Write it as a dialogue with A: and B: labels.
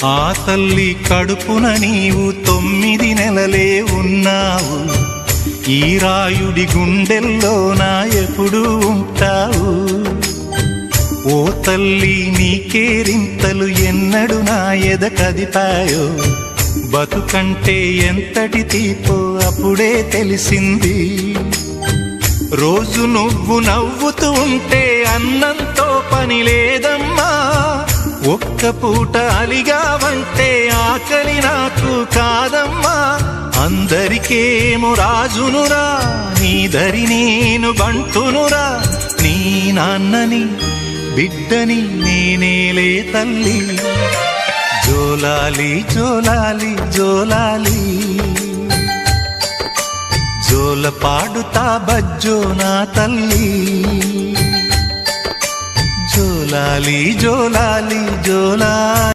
A: ఆ తల్లి కడుపున నీవు 9 నెలలే ఉన్నావు. ఈ రాయుడి గుండెల్లోన ఎప్పుడు ఉంటావు. ఓ తల్లి నీకేరింతలు ఎన్నడు నా ఎద కదిపాయో. బతుకంటే ఎంతటి తీపో అప్పుడే తెలిసింది. రోజు నువ్వు నవ్వుతూ ఉంటే అన్నంతో పని లేదమ్మా. ఒక్క పూట అలిగావంటే ఆకలి నాకు కాదమ్మా. అందరికేమో రాజునురా, నీ దరి నేను బంటునురా. నీ నాన్నని బిడ్డని నేనేలే తల్లి. జోలాలి జోలాలి జోలాలి, జోల పాడుతా బజ్జో నా తల్లి. జోలాలి జోలాలి జోలాలి.